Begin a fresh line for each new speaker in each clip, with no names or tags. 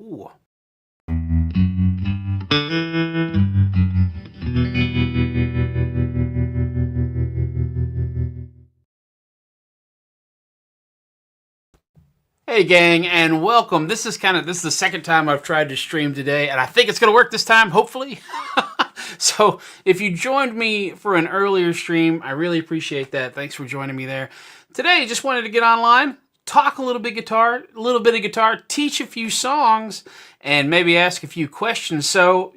Ooh. Hey gang, and welcome. This is the second time I've tried to stream today, and I think it's gonna work this time, hopefully. So if you joined me for an earlier stream, I really appreciate that. Thanks for joining me there. Today, just wanted to get online, talk a little bit of guitar, teach a few songs, and maybe ask a few questions. So,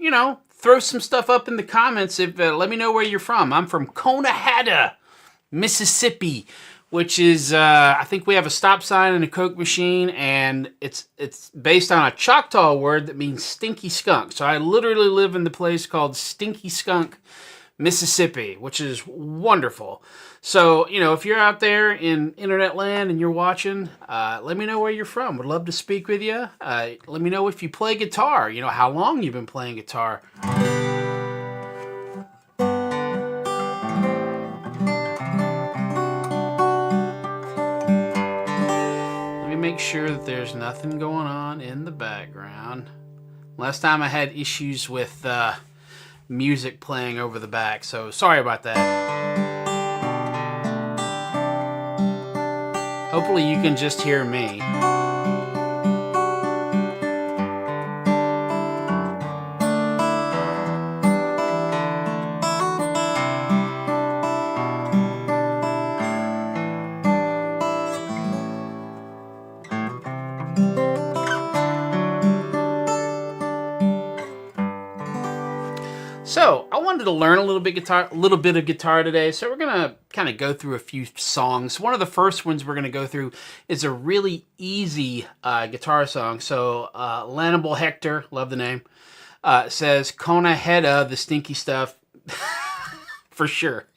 throw some stuff up in the comments. Let me know where you're from. I'm from Conehatta, Mississippi, which is, I think we have a stop sign and a Coke machine, and it's based on a Choctaw word that means stinky skunk. So I literally live in the place called Stinky Skunk, Mississippi, which is wonderful. So, if you're out there in internet land and you're watching, let me know where you're from. Would love to speak with you. Let me know if you play guitar, how long you've been playing guitar. Make sure that there's nothing going on in the background. Last time I had issues with music playing over the back, so sorry about that. Hopefully you can just hear me. So I wanted to learn a little bit of guitar today. So we're gonna kind of go through a few songs. One of the first ones we're gonna go through is a really easy guitar song. So Lannable Hector, love the name, says Conehatta, the stinky stuff, for sure.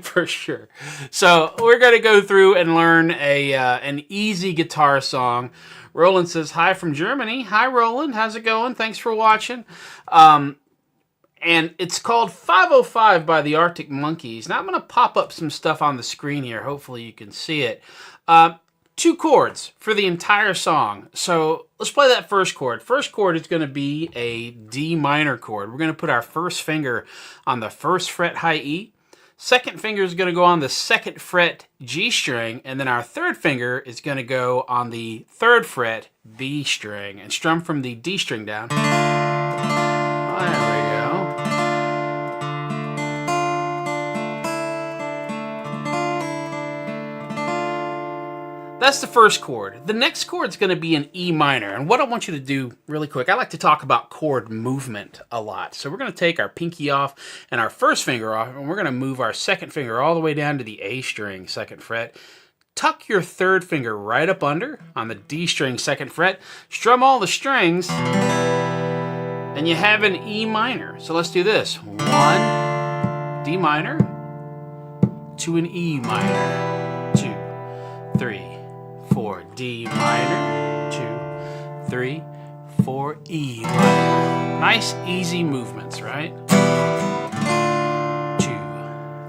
For sure. So we're gonna go through and learn an easy guitar song. Roland says hi from Germany. Hi Roland, how's it going? Thanks for watching. And it's called 505 by the Arctic Monkeys. Now I'm going to pop up some stuff on the screen here. Hopefully you can see it. 2 chords for the entire song. So let's play that first chord. First chord is going to be a D minor chord. We're going to put our first finger on the 1st fret high E. Second finger is going to go on the 2nd fret G string. And then our third finger is going to go on the 3rd fret B string and strum from the D string down. There we go. That's the first chord. The next chord is going to be an E minor. And what I want you to do really quick, I like to talk about chord movement a lot. So we're going to take our pinky off and our first finger off, and we're going to move our second finger all the way down to the A string, 2nd fret. Tuck your third finger right up under on the D string, 2nd fret. Strum all the strings, and you have an E minor. So let's do this. 1, D minor, to an E minor, 2, 3, 4, D minor, 2, 3, 4, E minor. Nice, easy movements, right? 2,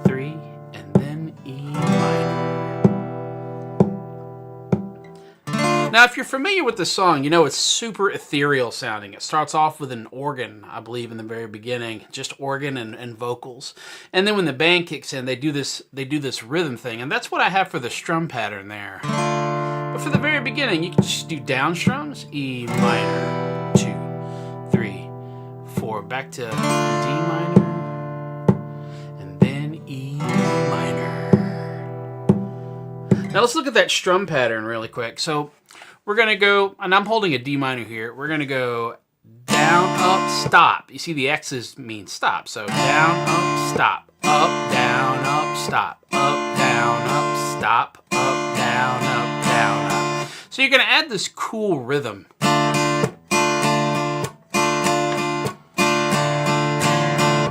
3, and then E minor. Now, if you're familiar with the song, it's super ethereal sounding. It starts off with an organ, I believe, in the very beginning, just organ and vocals. And then when the band kicks in, they do this rhythm thing, and that's what I have for the strum pattern there. But for the very beginning, you can just do down strums, E minor, 2, 3, 4, back to D minor, and then E minor. Now let's look at that strum pattern really quick. So we're going to go, and I'm holding a D minor here, we're going to go down, up, stop. You see the X's mean stop. So down, up, stop, up, down, up, stop, up, down, up, stop, up, down, up, down, up. So you're going to add this cool rhythm.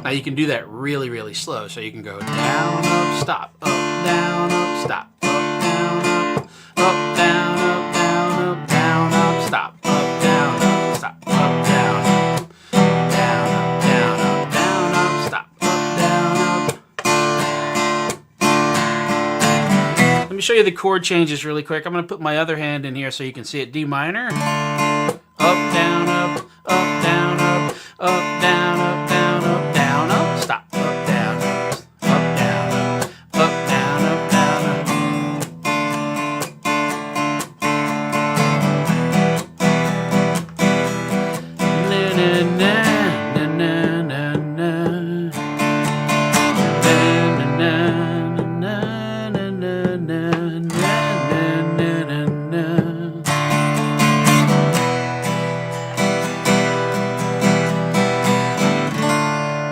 Now you can do that really, really slow. So you can go down, up, stop, up, down, up, stop, up, down, up, up, down, up, down, up, down, up, stop, up, down, up, stop, up, down, up, down, up, down, up, down, up, stop, up, down, up. Let me show you the chord changes really quick. I'm going to put my other hand in here so you can see it. D minor, up, up, down, up, down, up, down, up. Stop. Up, down, up, down, up, down, up, down, up. Na, na, na, na, na, na, na.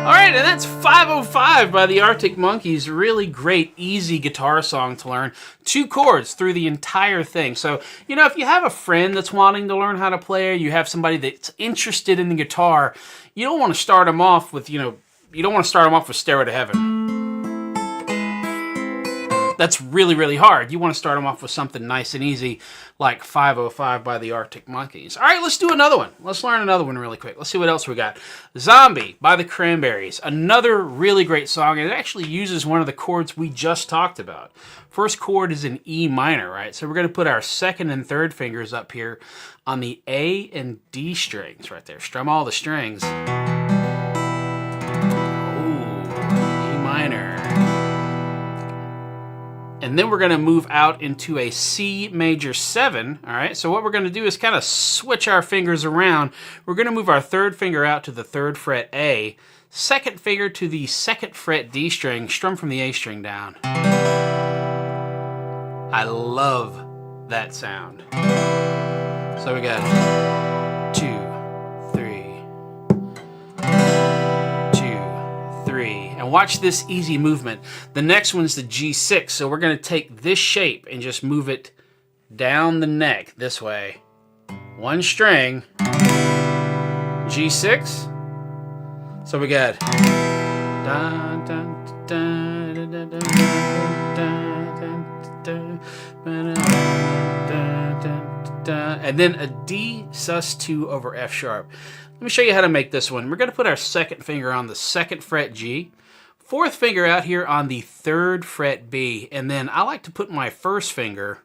Alright, and that's 505 by the Arctic Monkeys. Really great, easy guitar song to learn. 2 chords through the entire thing. So, you know, if you have a friend that's wanting to learn how to play, or you have somebody that's interested in the guitar, you don't want to start them off with, you don't want to start them off with Stairway to Heaven. That's really, really hard. You want to start them off with something nice and easy, like 505 by the Arctic Monkeys. All right, let's do another one. Let's learn another one really quick. Let's see what else we got. Zombie by the Cranberries. Another really great song, and it actually uses one of the chords we just talked about. First chord is an E minor, right? So we're going to put our second and third fingers up here on the A and D strings right there. Strum all the strings. Ooh, E minor. And then we're going to move out into a C major 7, all right? So what we're going to do is kind of switch our fingers around. We're going to move our third finger out to the 3rd fret A, second finger to the 2nd fret D string, strum from the A string down. I love that sound. So we got 2, 3, 2, 3. And watch this easy movement. The next one's the G6. So we're going to take this shape and just move it down the neck this way. One string, G6. So we got dun, dun, dun, dun, dun, dun, dun, dun, dun, and then a D sus2 over F sharp. Let me show you how to make this one. We're going to put our second finger on the 2nd fret G, 4th finger out here on the 3rd fret B, and then I like to put my first finger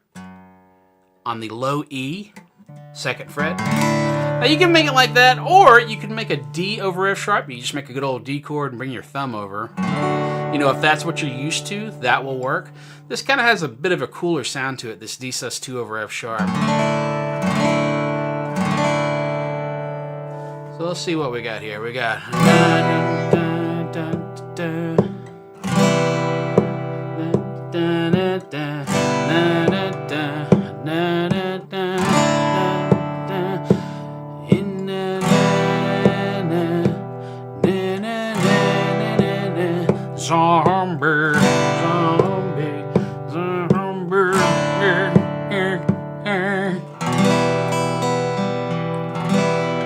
on the low E, 2nd fret. Now you can make it like that, or you can make a D over F sharp. You just make a good old D chord and bring your thumb over. You know, if that's what you're used to, that will work. This kind of has a bit of a cooler sound to it, this D sus2 over F sharp. So let's see what we got here. We got zombie, zombie, zombie.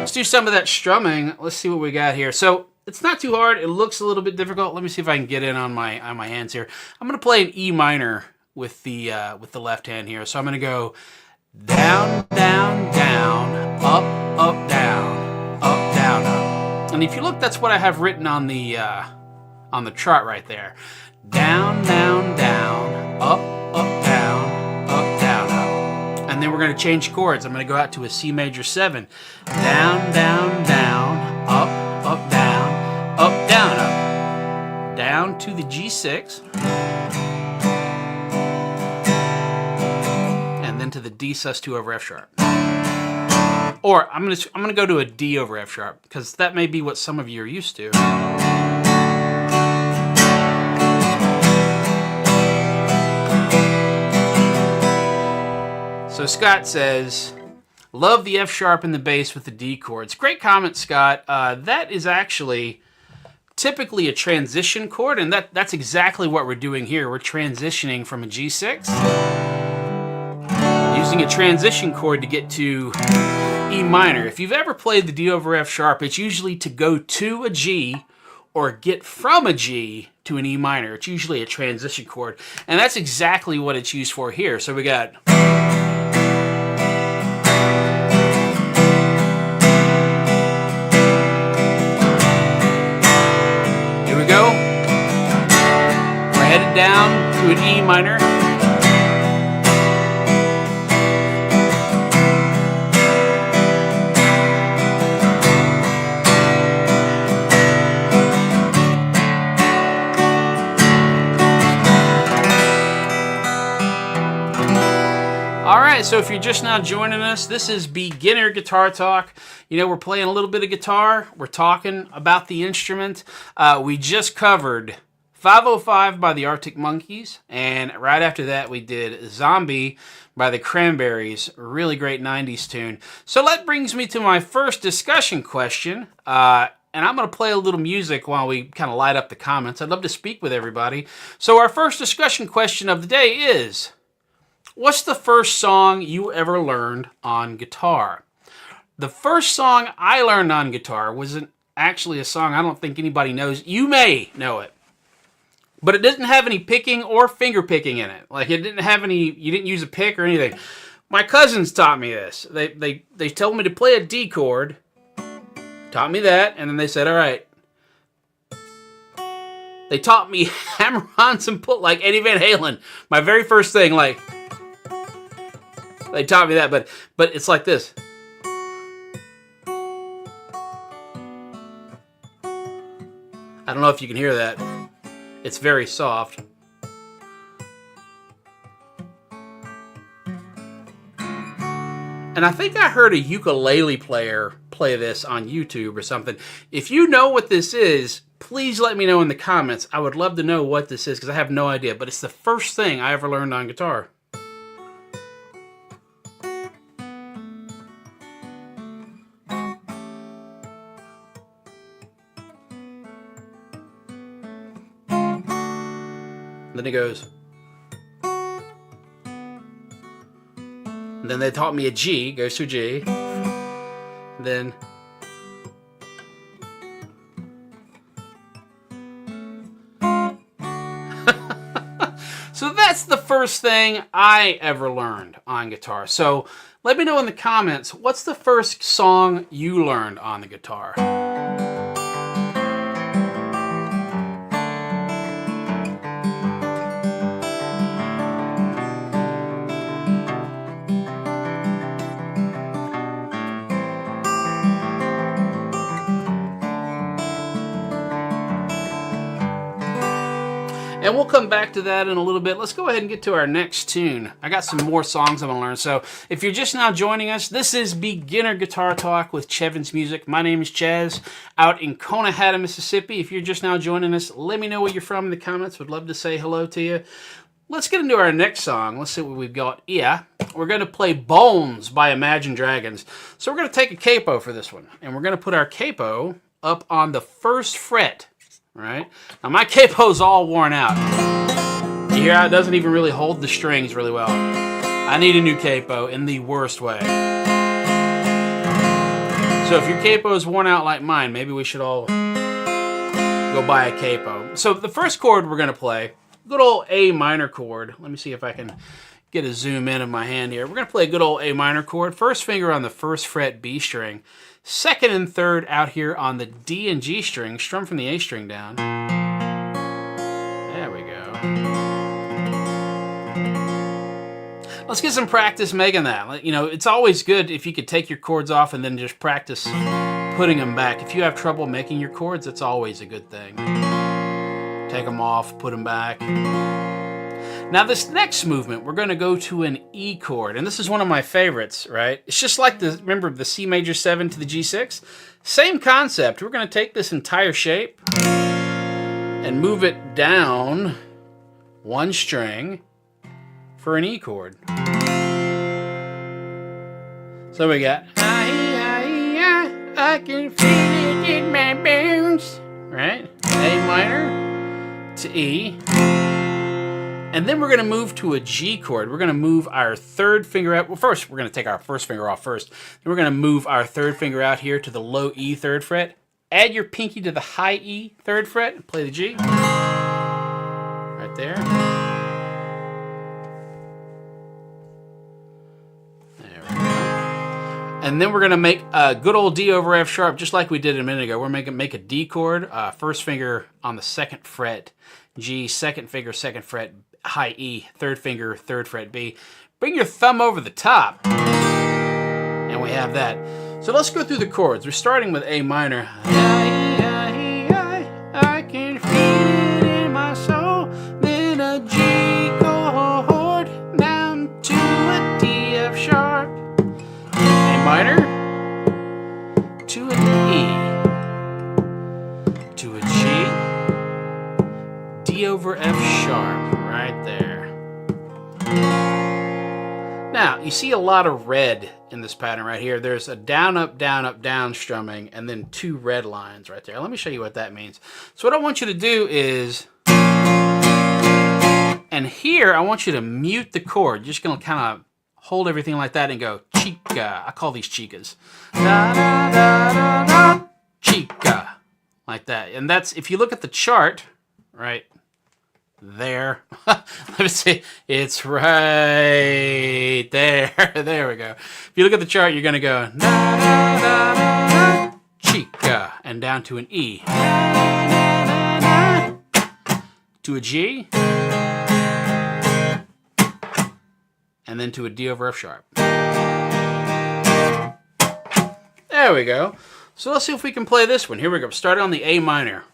Let's do some of that strumming. Let's see what we got here. So it's not too hard. It looks a little bit difficult. Let me see if I can get in on my hands here. I'm going to play an E minor with the left hand here. So I'm going to go down, down, down, up, up, down, up, down, up. And if you look, that's what I have written on the chart right there. Down, down, down, up, up, down, up, down, up. And then we're going to change chords. I'm going to go out to a C major 7. Down, down, down, up, up, down, up, down, up. Down to the G6. And then to the D sus2 over F sharp. Or I'm gonna go to a D over F sharp, because that may be what some of you are used to. So Scott says, love the F sharp in the bass with the D chords. Great comment, Scott. That is actually typically a transition chord, and that's exactly what we're doing here. We're transitioning from a G6, using a transition chord to get to E minor. If you've ever played the D over F sharp, it's usually to go to a G or get from a G to an E minor. It's usually a transition chord, and that's exactly what it's used for here. So we got... Here we go. We're headed down to an E minor. so if you're just now joining us, this is Beginner Guitar Talk. You know, we're playing a little bit of guitar. We're talking about the instrument. We just covered 505 by the Arctic Monkeys, and right after that we did Zombie by the Cranberries. Really great 90s tune. So that brings me to my first discussion question. And I'm going to play a little music while we kind of light up the comments. I'd love to speak with everybody. So our first discussion question of the day is, what's the first song you ever learned on guitar? The first song I learned on guitar wasn't actually a song I don't think anybody knows. You may know it, but it didn't have any picking or finger picking in it. Like, it didn't have any, you didn't use a pick or anything. My cousins taught me this. They told me to play a D chord, taught me that, and then they said, all right. They taught me hammer-ons and pull, like Eddie Van Halen. My very first thing, like, they taught me that, but it's like this. I don't know if you can hear that. It's very soft. And I think I heard a ukulele player play this on YouTube or something. If you know what this is, please let me know in the comments. I would love to know what this is because I have no idea. But it's the first thing I ever learned on guitar. Then it goes. And then they taught me a G, goes to G. Then so that's the first thing I ever learned on guitar. So let me know in the comments, what's the first song you learned on the guitar? And we'll come back to that in a little bit. Let's go ahead and get to our next tune. I got some more songs I'm going to learn. So if you're just now joining us, this is Beginner Guitar Talk with Chevans Music. My name is Chaz, out in Conehatta, Mississippi. If you're just now joining us, let me know where you're from in the comments. Would love to say hello to you. Let's get into our next song. Let's see what we've got. Yeah, we're going to play Bones by Imagine Dragons. So we're going to take a capo for this one. And we're going to put our capo up on the first fret. Right? Now my capo's all worn out. You hear how it doesn't even really hold the strings really well. I need a new capo in the worst way. So if your capo is worn out like mine, maybe we should all go buy a capo. So the first chord we're going to play, good old A minor chord. Let me see if I can get a zoom in of my hand here. We're going to play a good old A minor chord. First finger on the first fret B string. Second and third out here on the D and G string, strum from the A string down. There we go. Let's get some practice making that. You know, it's always good if you could take your chords off and then just practice putting them back. If you have trouble making your chords, it's always a good thing. Take them off, put them back. Now this next movement, we're going to go to an E chord, and this is one of my favorites, right? It's just like the, remember the C major 7 to the G6? Same concept. We're going to take this entire shape and move it down one string for an E chord. So we got, I can feel it in my bones, right? A minor to E. And then we're going to move to a G chord. We're going to move our third finger out. Well, first, we're going to take our first finger off first. Then we're going to move our third finger out here to the low E third fret. Add your pinky to the high E third fret and play the G. Right there. There we go. And then we're going to make a good old D over F sharp, just like we did a minute ago. We're going to make a D chord. First finger on the second fret G, second finger, second fret, high E, third finger, third fret B. Bring your thumb over the top. And we have that. So let's go through the chords. We're starting with A minor. I can feel it in my soul. Then a G chord down to a D, F sharp. minor, to an E, to a G, D over F sharp, right there. Now, you see a lot of red in this pattern right here. There's a down, up, down, up, down strumming, and then 2 red lines right there. Let me show you what that means. So what I want you to do is, and here I want you to mute the chord. You're just going to kind of hold everything like that and go chica. I call these chicas. Da, da, da, da, da, chica. Like that. And that's, if you look at the chart, right there. Let me see. It's right there. There we go. If you look at the chart, you're going to go da, da, da, da, chica, and down to an E, to a G, and then to a D over F sharp. There we go. So let's see if we can play this one. Here we go. Starting on the A minor.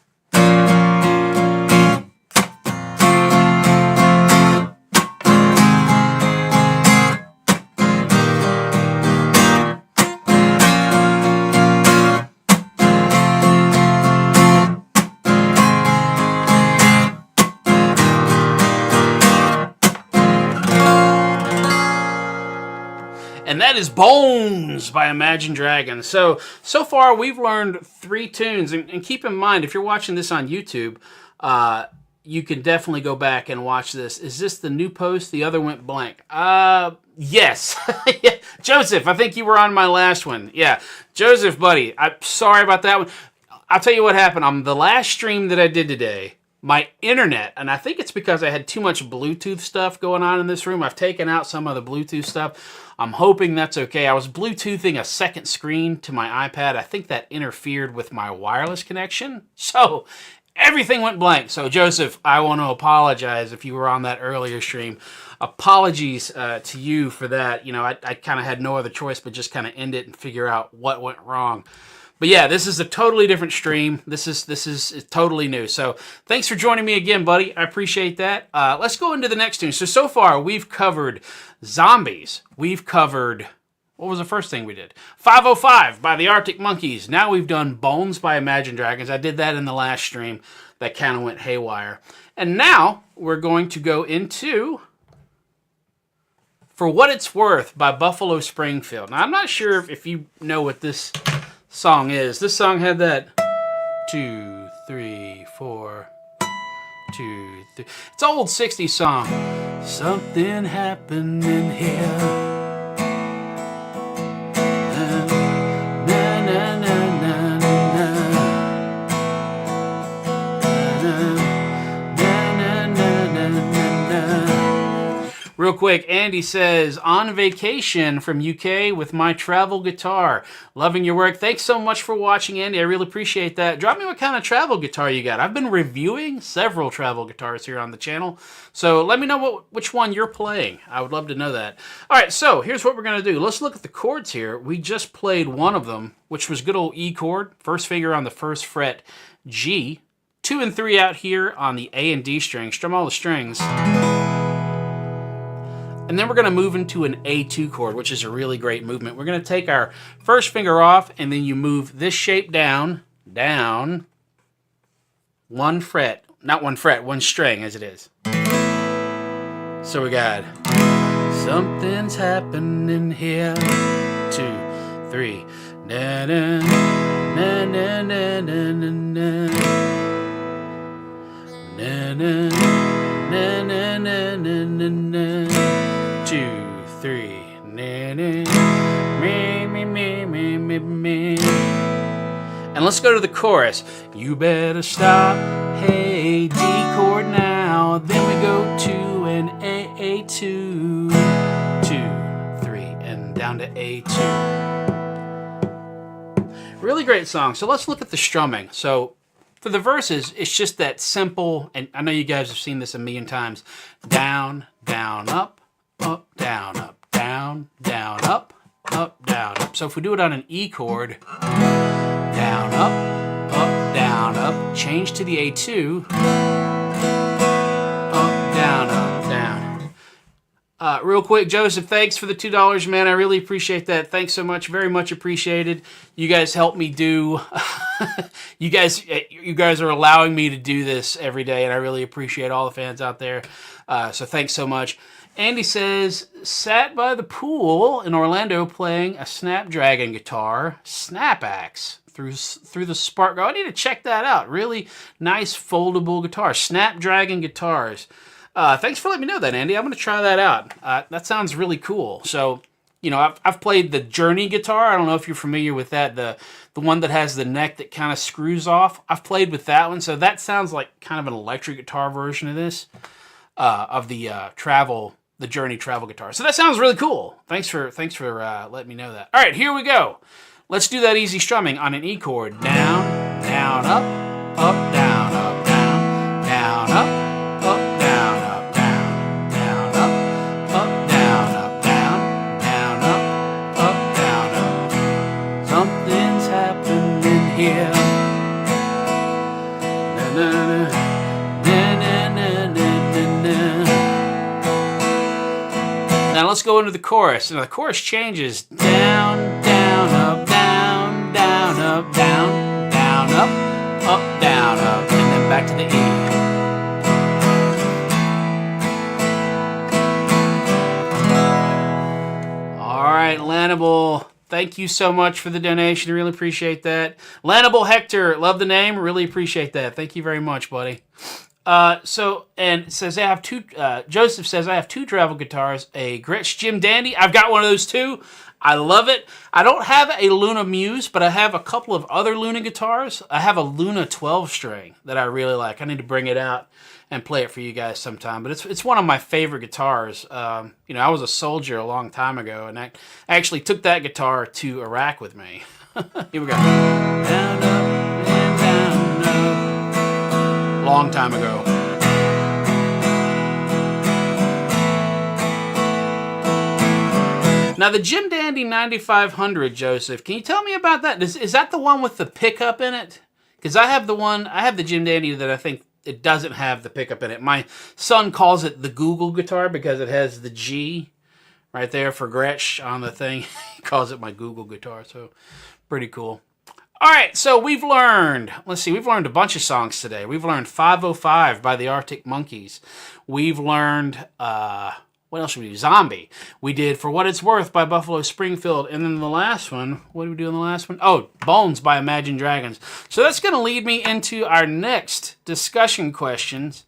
And that is Bones by Imagine Dragons. So far we've learned 3 tunes. And keep in mind, if you're watching this on YouTube, you can definitely go back and watch this. Is this the new post? The other went blank. Yes. Joseph, I think you were on my last one. Yeah. Joseph, buddy, I'm sorry about that one. I'll tell you what happened. On the last stream that I did today, my internet, and I think it's because I had too much Bluetooth stuff going on in this room. I've taken out some of the Bluetooth stuff. I'm hoping that's okay. I was Bluetoothing a second screen to my iPad. I think that interfered with my wireless connection. So everything went blank. So Joseph, I want to apologize if you were on that earlier stream. Apologies to you for that. You know, I kind of had no other choice but just kind of end it and figure out what went wrong. But yeah, this is a totally different stream. This is totally new. So thanks for joining me again, buddy. I appreciate that. Let's go into the next tune. So far, we've covered Zombies. We've covered, what was the first thing we did? 505 by the Arctic Monkeys. Now we've done Bones by Imagine Dragons. I did that in the last stream. That kind of went haywire. And now we're going to go into For What It's Worth by Buffalo Springfield. Now, I'm not sure if you know what this song is. This song had that 2, 3, 4, 2, 3. It's an old 60s song. Something happened in here. Na, na, na, na, na, na, na, na, na, na. Real quick, Andy says, on vacation from UK with my travel guitar. Loving your work. Thanks so much for watching, Andy. I really appreciate that. Drop me what kind of travel guitar you got. I've been reviewing several travel guitars here on the channel. So let me know which one you're playing. I would love to know that. All right, so here's what we're going to do. Let's look at the chords here. We just played one of them, which was good old E chord. First finger on the first fret, G. 2 and 3 out here on the A and D string. Strum all the strings. And then we're going to move into an A2 chord, which is a really great movement. We're going to take our first finger off, and then you move this shape down, down, 1 fret, not 1 fret, 1 string as it is. So we got something's happening here, 2, 3, na na na na na na na na na na na na na na. 2, 3, na na, me, me, me, me, me. And let's go to the chorus. You better stop, hey, D chord now. Then we go to an A2, 2, 3, and down to A2. Really great song. So let's look at the strumming. So for the verses, it's just that simple, and I know you guys have seen this a million times. Down, down, up, up, down, up, down, down, up, up, down, up. So if we do it on an E chord, down, up, down, up, change to the A2, up, down, down. Real quick, Joseph, thanks for the $2, man. I really appreciate that. Thanks so much. Very much appreciated. You guys help me do. you guys are allowing me to do this every day, and I really appreciate all the fans out there. So thanks so much. Andy says, sat by the pool in Orlando playing a Snapdragon guitar, snap axe through the Spark. I need to check that out. Really nice foldable guitar, Snapdragon guitars. Thanks for letting me know that, Andy. I'm going to try that out. That sounds really cool. So, you know, I've played the Journey guitar. I don't know if you're familiar with that. The one that has the neck that kind of screws off. I've played with that one. So that sounds like kind of an electric guitar version of this, of the Journey travel guitar. So that sounds really cool. Thanks for letting me know that. All right, here we go. Let's do that easy strumming on an E chord. Down, down, up, up, down, up, down, down, up. Now let's go into the chorus. Now the chorus changes down, down, up, down, down, up, down, down, up, down, up, and then back to the E. All right, Lanable, thank you so much for the donation. I really appreciate that. Lanable Hector, love the name. Really appreciate that. Thank you very much, buddy. And it says I have two. Joseph says I have two travel guitars, a Gretsch Jim Dandy. I've got one of those too. I love it. I don't have a Luna Muse, but I have a couple of other Luna guitars. I have a Luna 12 string that I really like. I need to bring it out and play it for you guys sometime. But it's one of my favorite guitars. You know, I was a soldier a long time ago, and I actually took that guitar to Iraq with me. Here we go. Down, up, and down, up. Long time ago. Now the Jim Dandy 9500, Joseph, can you tell me about that? Is that the one with the pickup in it? Because I have the Jim Dandy that I think it doesn't have the pickup in it. My son calls it the Google guitar because it has the G right there for Gretsch on the thing. He calls it my Google guitar, so pretty cool. All right, so we've learned a bunch of songs today. We've learned 505 by the Arctic Monkeys. We've learned, what else should we do? Zombie. We did For What It's Worth by Buffalo Springfield. And then the last one, what did we do in the last one? Oh, Bones by Imagine Dragons. So that's going to lead me into our next discussion questions.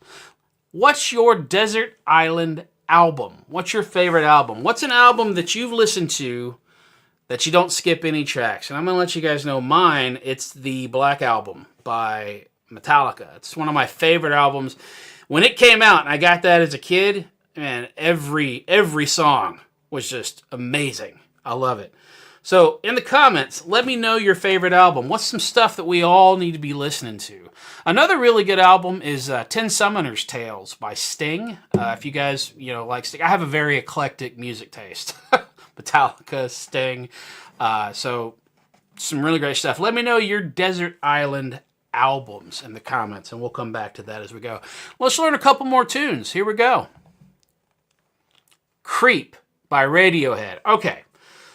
What's your desert island album? What's your favorite album? What's an album that you've listened to that you don't skip any tracks? And I'm going to let you guys know mine. It's the Black Album by Metallica. It's one of my favorite albums. When it came out and I got that as a kid, man, every song was just amazing. I love it. So in the comments, let me know your favorite album. What's some stuff that we all need to be listening to? Another really good album is Ten Summoners Tales by Sting. If you guys like Sting, I have a very eclectic music taste. Metallica, Sting. So some really great stuff. Let me know your desert island albums in the comments, and we'll come back to that as we go. Let's learn a couple more tunes. Here we go. Creep by Radiohead. Okay,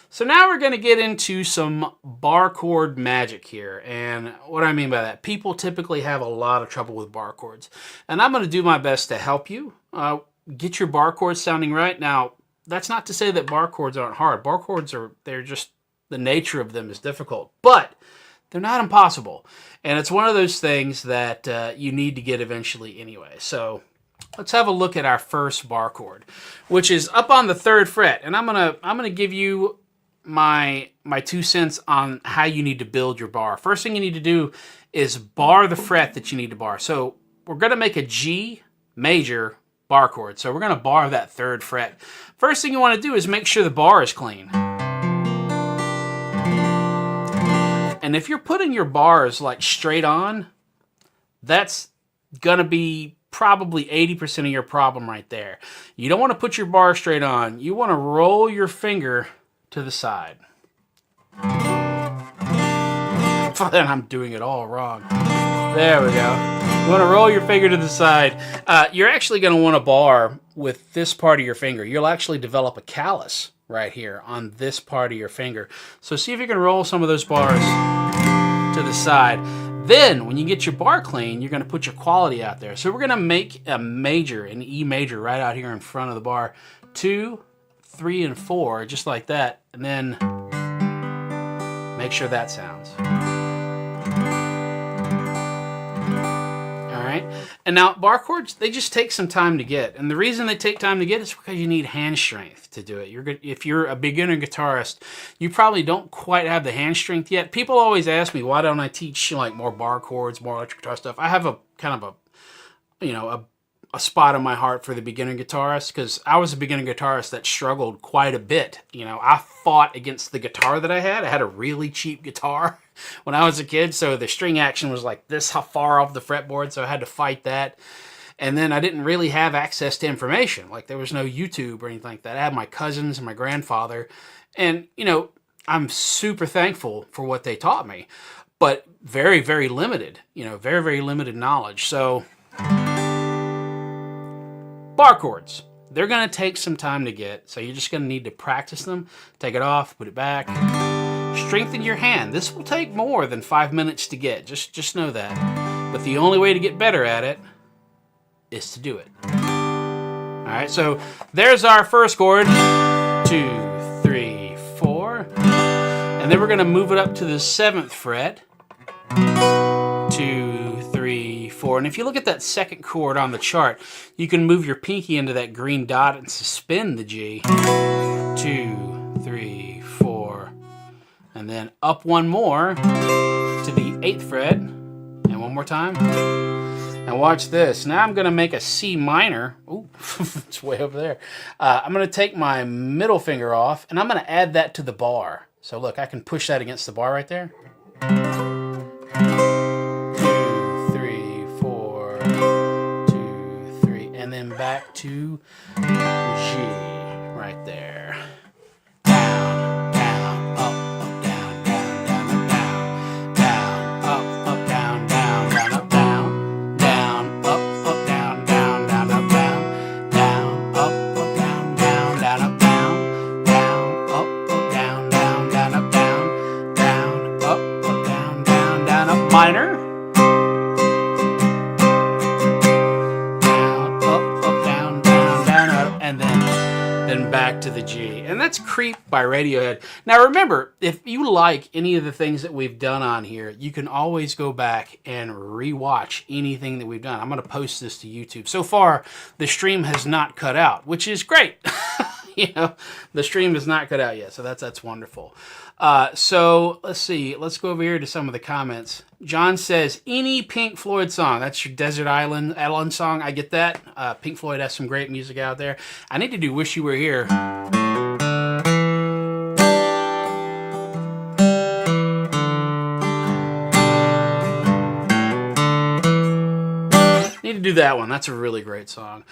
so now we're going to get into some bar chord magic here. And what I mean by that, people typically have a lot of trouble with bar chords. And I'm going to do my best to help you get your bar chords sounding right. Now, that's not to say that bar chords aren't hard. Bar chords they're just, the nature of them is difficult. But they're not impossible. And it's one of those things that you need to get eventually anyway. So let's have a look at our first bar chord, which is up on the 3rd fret. And I'm gonna give you my 2 cents on how you need to build your bar. First thing you need to do is bar the fret that you need to bar. So we're gonna make a G major bar chord. So we're gonna bar that 3rd fret. First thing you want to do is make sure the bar is clean. And if you're putting your bars like straight on, that's gonna be probably 80% of your problem right there. You don't want to put your bar straight on. You want to roll your finger to the side. Then I'm doing it all wrong. There we go. You want to roll your finger to the side. You're actually going to want to bar with this part of your finger. You'll actually develop a callus right here on this part of your finger. So see if you can roll some of those bars to the side. Then, when you get your bar clean, you're going to put your quality out there. So we're going to make a major, an E major, right out here in front of the bar. 2, 3, and 4, just like that. And then make sure that sounds. All right. And now, bar chords, they just take some time to get. And the reason they take time to get is because you need hand strength to do it. If you're a beginner guitarist, you probably don't quite have the hand strength yet. People always ask me, why don't I teach like more bar chords, more electric guitar stuff? I have a kind of a spot in my heart for the beginner guitarist, because I was a beginner guitarist that struggled quite a bit. I fought against the guitar that I had. I had a really cheap guitar when I was a kid, so the string action was like this far off the fretboard, so I had to fight that. And then I didn't really have access to information. Like, there was no YouTube or anything like that. I had my cousins and my grandfather. And, I'm super thankful for what they taught me. But very, very limited. Very, very limited knowledge. So, bar chords. They're going to take some time to get. So you're just going to need to practice them. Take it off, put it back. Strengthen your hand. This will take more than 5 minutes to get. Just know that. But the only way to get better at it is to do it. All right, so there's our first chord. 2, 3, 4. And then we're going to move it up to the 7th fret. 2, 3, 4. And if you look at that second chord on the chart, you can move your pinky into that green dot and suspend the G. 2, 3, 4. And then up one more to the 8th fret. And one more time. Now watch this. Now I'm going to make a C minor. Ooh, it's way over there. I'm going to take my middle finger off, and I'm going to add that to the bar. So look, I can push that against the bar right there. 2, 3, 4, 2, 3, and then back to G right there. Down, down, up, up, down, down, down, up, down, down, up, up, down, down, down, up, down, down, up, up, down, down, down, up, down, down, up, up, down, down, down, up, down, down, up, up, down, down, down, up, down, down, up, down, down, down, up, minor. Back to the G. And that's Creep by Radiohead. Now remember, if you like any of the things that we've done on here, you can always go back and rewatch anything that we've done. I'm going to post this to YouTube. So far, the stream has not cut out, which is great. The stream is not cut out yet, so that's wonderful. So let's see. Let's go over here to some of the comments. John says, any Pink Floyd song. That's your Desert Island song. I get that. Pink Floyd has some great music out there. I need to do Wish You Were Here. Need to do that one. That's a really great song.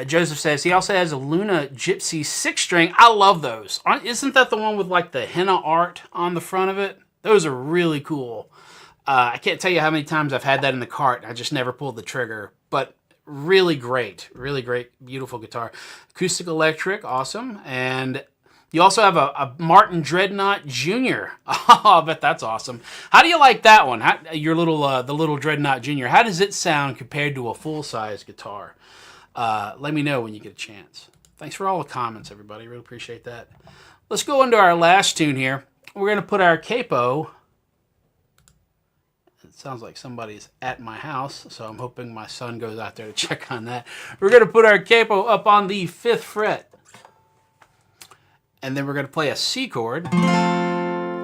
Joseph says he also has a Luna Gypsy 6-string. I love those. Isn't that the one with like the henna art on the front of it? Those are really cool. I can't tell you how many times I've had that in the cart. I just never pulled the trigger. But really great, beautiful guitar. Acoustic electric, awesome. And you also have a Martin Dreadnought Jr. Oh, I bet that's awesome. How do you like that one? The little Dreadnought Jr. How does it sound compared to a full-size guitar? Let me know when you get a chance. Thanks for all the comments, everybody. Really appreciate that. Let's go into our last tune here. We're going to put our capo. It sounds like somebody's at my house, so I'm hoping my son goes out there to check on that. We're going to put our capo up on the 5th fret. And then we're going to play a C chord.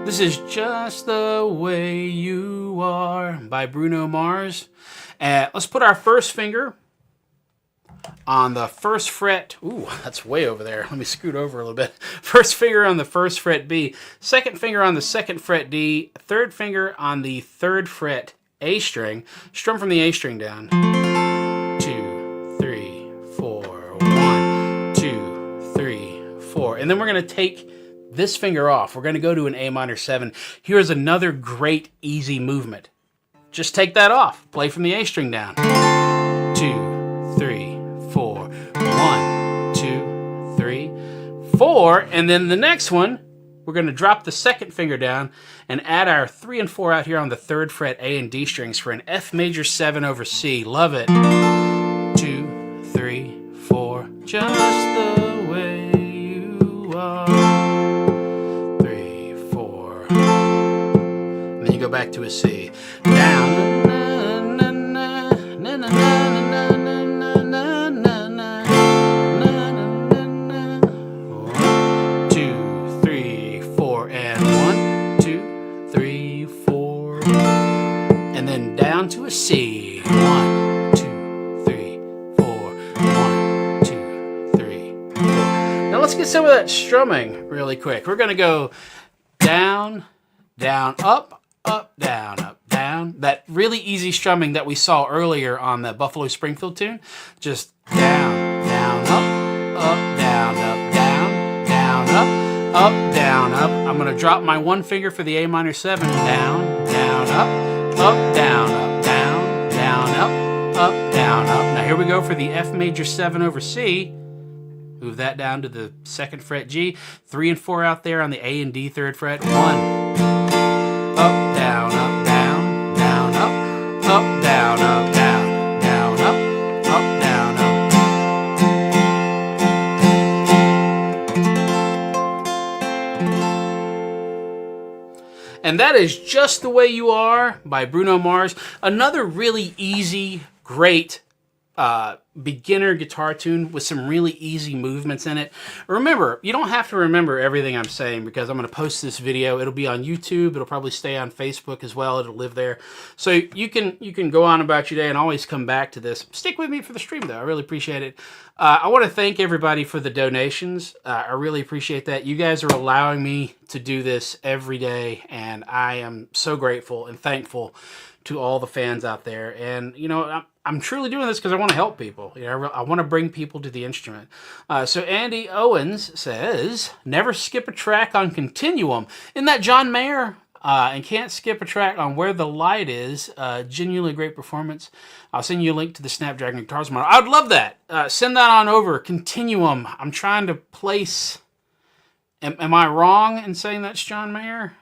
This is Just the Way You Are by Bruno Mars. Let's put our first finger on the 1st fret. Ooh, that's way over there. Let me scoot over a little bit. First finger on the 1st fret B. 2nd finger on the 2nd fret D. 3rd finger on the 3rd fret A string. Strum from the A string down. 2, 3, 4. 1, 2, 3, 4. And then we're going to take this finger off. We're going to go to an A minor 7. Here's another great easy movement. Just take that off. Play from the A string down. 2, 3, 1, 2, 3, 4. And then the next one, we're going to drop the second finger down and add our 3 and 4 out here on the 3rd fret A and D strings for an F major 7 over C. Love it. 2, 3, 4. Just the way you are. 3, 4. And then you go back to a C. Down. Na, na, na, na, na, na, na, na, na, na, na. 1, 2, 3, 4, and 1, 2, 3, 4, and then down to a C. 1, 2, 3, 4. 1, 2, 3, 4. Now let's get some of that strumming really quick. We're gonna go down, down, up, down, up, down. That really easy strumming that we saw earlier on the Buffalo Springfield tune. Just down, down, up, down, up, down, down, up, down, up. I'm going to drop my 1 finger for the A minor 7. Down, down, up, down, up, down, up. Now here we go for the F major 7 over C. Move that down to the 2nd fret G. 3 and 4 out there on the A and D 3rd fret. 1. Up, down, up, down, down, up, down, up, down, down, up, down, up. And that is Just the Way You Are by Bruno Mars. Another really easy, great beginner guitar tune with some really easy movements in it. Remember, you don't have to remember everything I'm saying because I'm going to post this video. It'll be on YouTube. It'll probably stay on Facebook as well. It'll live there. So you can go on about your day and always come back to this. Stick with me for the stream, though. I really appreciate it. I want to thank everybody for the donations. I really appreciate that. You guys are allowing me to do this every day, and I am so grateful and thankful to all the fans out there. And, you know, I'm truly doing this because I want to help people. You know, I want to bring people to the instrument. So Andy Owens says, never skip a track on Continuum. Isn't that John Mayer? And can't skip a track on Where the Light Is. Genuinely great performance. I'll send you a link to the Snapdragon Guitars model. I'd love that. Send that on over. Continuum. I'm trying to place... Am I wrong in saying that's John Mayer?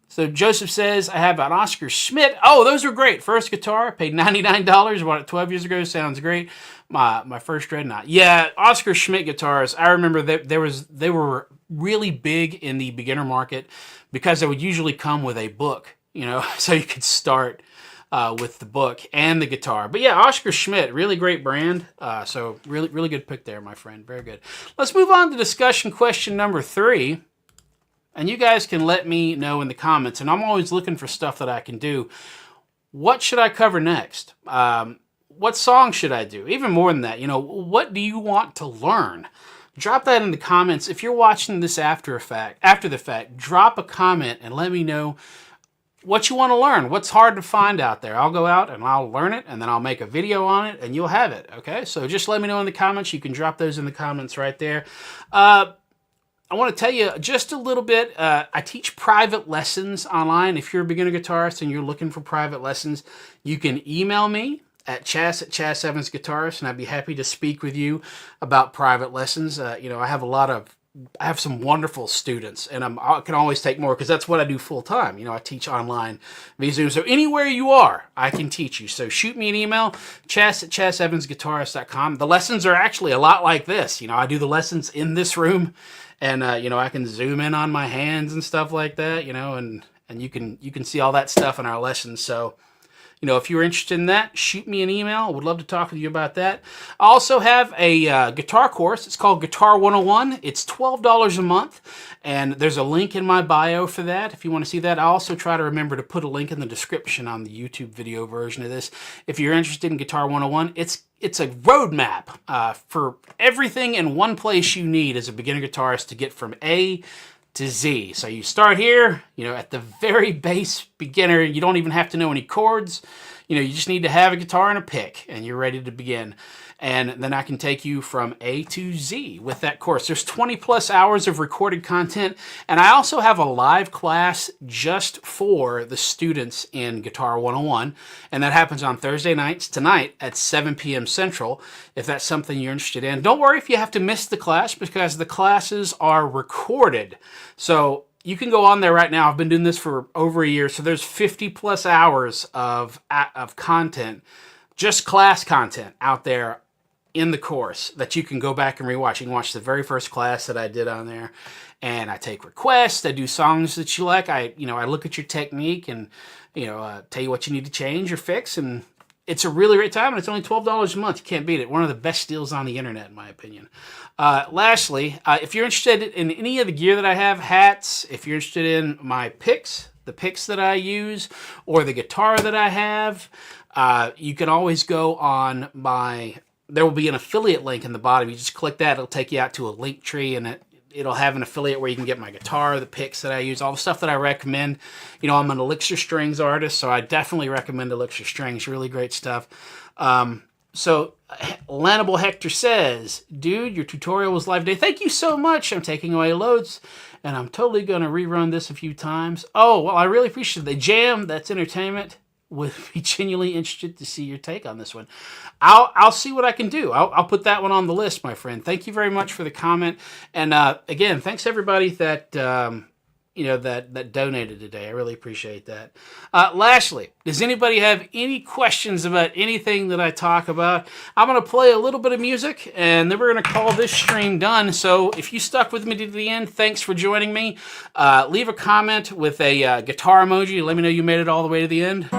So Joseph says, I have an Oscar Schmidt. Oh, those were great. First guitar, paid $99. Bought it 12 years ago. Sounds great. My first Dreadnought. Yeah, Oscar Schmidt guitars. I remember that they were really big in the beginner market because they would usually come with a book, you know, so you could start with the book and the guitar. But yeah, Oscar Schmidt, really great brand. So really, really good pick there, my friend. Very good. Let's move on to discussion question number 3. And you guys can let me know in the comments, and I'm always looking for stuff that I can do. What should I cover next? What song should I do? Even more than that, you know, what do you want to learn? Drop that in the comments. If you're watching this after the fact, drop a comment and let me know what you want to learn. What's hard to find out there? I'll go out and I'll learn it, and then I'll make a video on it, and you'll have it, okay? So just let me know in the comments. You can drop those in the comments right there. I want to tell you just a little bit. I teach private lessons online. If you're a beginner guitarist and you're looking for private lessons, you can email me at Chaz at Chaz Evans Guitarist, and I'd be happy to speak with you about private lessons. You know, I have some wonderful students, and I can always take more because that's what I do full time. You know, I teach online via Zoom. So anywhere you are, I can teach you. So shoot me an email, Chaz at ChazEvansGuitarist.com. The lessons are actually a lot like this. You know, I do the lessons in this room. And, you know, I can zoom in on my hands and stuff like that, you know, and you can see all that stuff in our lessons. So, you know, if you're interested in that, shoot me an email. I would love to talk with you about that. I also have a guitar course. It's called Guitar 101. It's $12 a month, and there's a link in my bio for that if you want to see that. I also try to remember to put a link in the description on the YouTube video version of this. If you're interested in Guitar 101, it's a roadmap for everything in one place you need as a beginner guitarist to get from A to Z. So you start here, you know, at the very base beginner. You don't even have to know any chords. You know, you just need to have a guitar and a pick, and you're ready to begin. and then I can take you from A to Z with that course. There's 20 plus hours of recorded content, and I also have a live class just for the students in Guitar 101, and that happens on Thursday nights tonight at 7 p.m. Central, if that's something you're interested in. Don't worry if you have to miss the class, because the classes are recorded. So you can go on there right now. I've been doing this for over a year, so there's 50 plus hours of content, just class content out there in the course that you can go back and rewatch. You can watch the very first class that I did on there, and I take requests. I do songs that you like. I look at your technique and tell you what you need to change or fix, and it's a really great time, and it's only $12 a month. You can't beat it. One of the best deals on the internet, in my opinion. Lastly, if you're interested in any of the gear that I have, hats, if you're interested in my picks, the picks that I use, or the guitar that I have, you can always go on there will be an affiliate link in the bottom. You just click that. It'll take you out to a link tree, and it'll have an affiliate where you can get my guitar, the picks that I use, all the stuff that I recommend. I'm an Elixir Strings artist, so I definitely recommend Elixir Strings. Really great stuff. So Lanable Hector says, dude, your tutorial was live today. Thank you so much. I'm taking away loads, and I'm totally going to rerun this a few times. Oh, well, I really appreciate the jam. That's entertainment. Would be genuinely interested to see your take on this one. I'll see what I can do. I'll put that one on the list, my friend. Thank you very much for the comment. And again, thanks everybody that that donated today. I really appreciate that. Lastly, does anybody have any questions about anything that I talk about? I'm going to play a little bit of music, and then we're going to call this stream done. So if you stuck with me to the end, thanks for joining me. Leave a comment with a guitar emoji. Let me know you made it all the way to the end.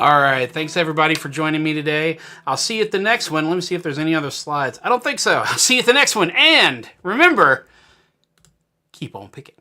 All right, thanks everybody for joining me today. I'll see you at the next one. Let me see if there's any other slides. I don't think so. I'll see you at the next one. And remember, keep on picking.